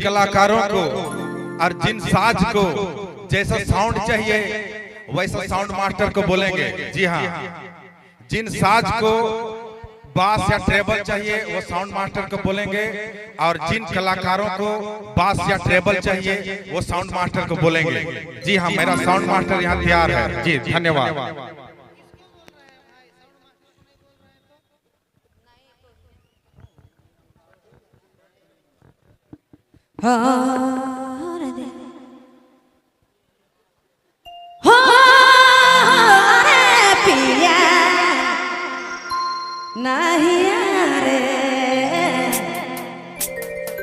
कलाकारों को और जिन साज को जैसा साउंड चाहिए वैसा साउंड मास्टर को बोलेंगे। जी हाँ, जिन साज को बास या ट्रेबल चाहिए वो साउंड मास्टर को बोलेंगे, और जिन कलाकारों को बास या ट्रेबल चाहिए वो साउंड मास्टर को बोलेंगे। जी हाँ, मेरा साउंड मास्टर यहाँ तैयार है। जी धन्यवाद।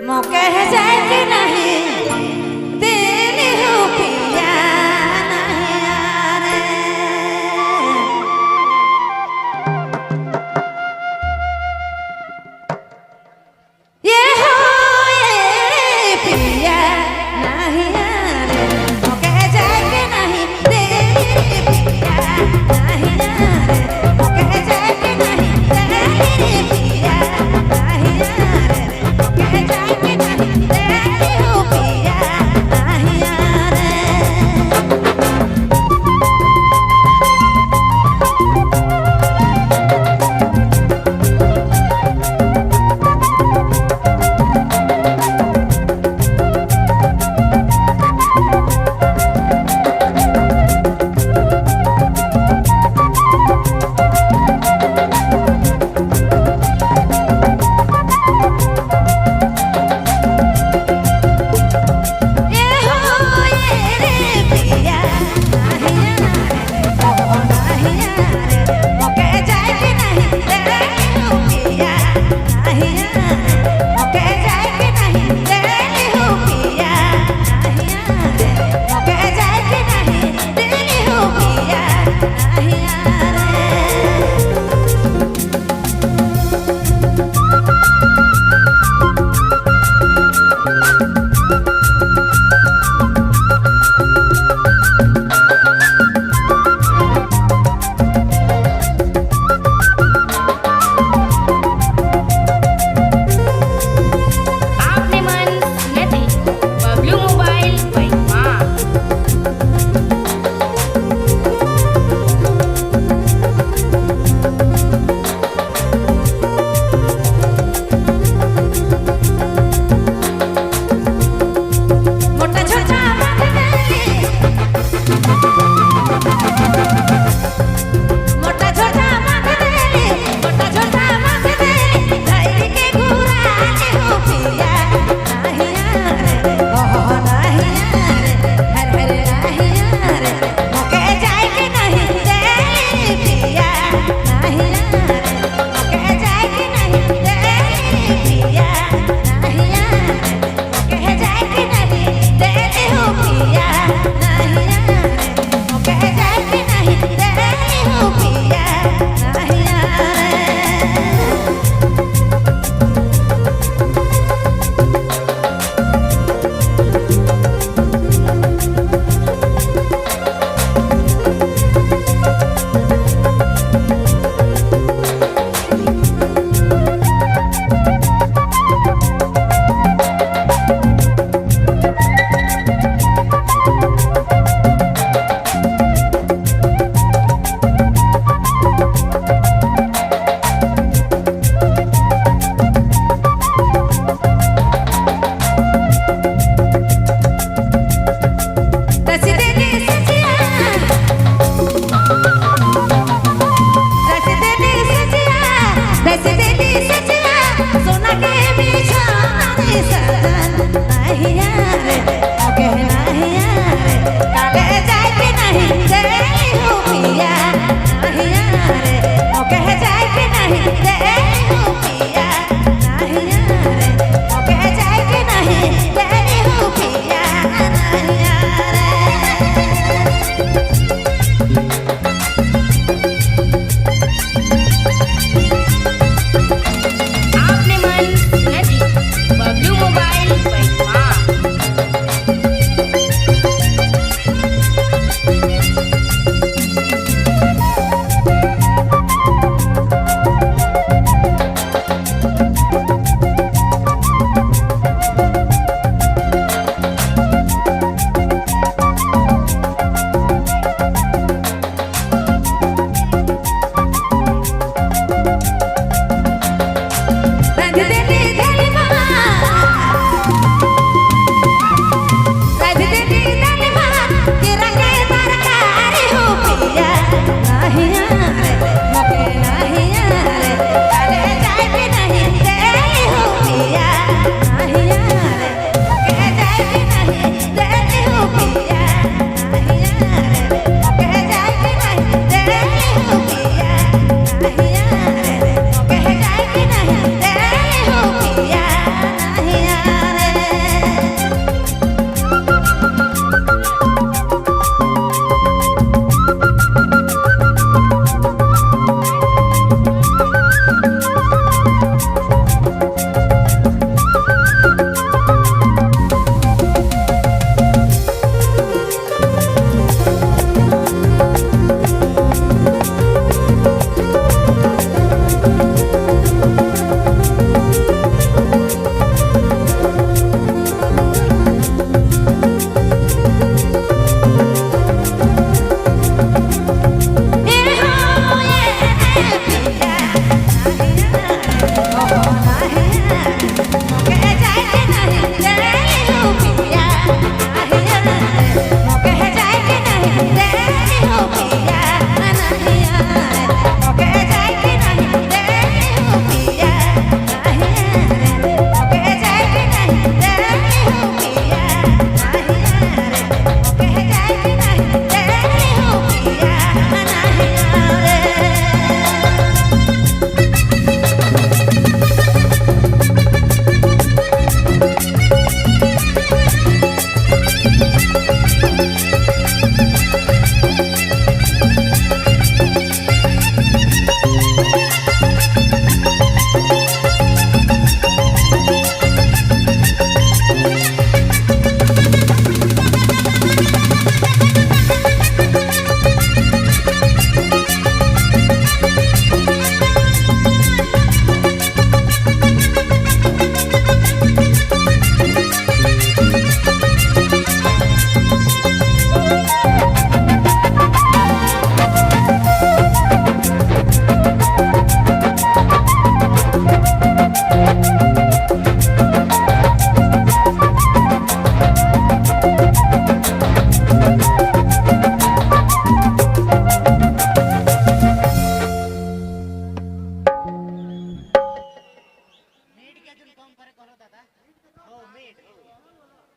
मौके है जाए कि नहीं देनी हो पिया नहीं यारे। ये हो ये पिया नहीं यारे, मौके है जाए कि नहीं देनी पिया नहीं यारे, मौके है जाए कि नहीं देनी पिया नहीं यारे, मौके है जाए कि नहीं देनी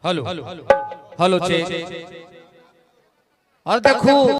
हेलो हेलो चे और देखो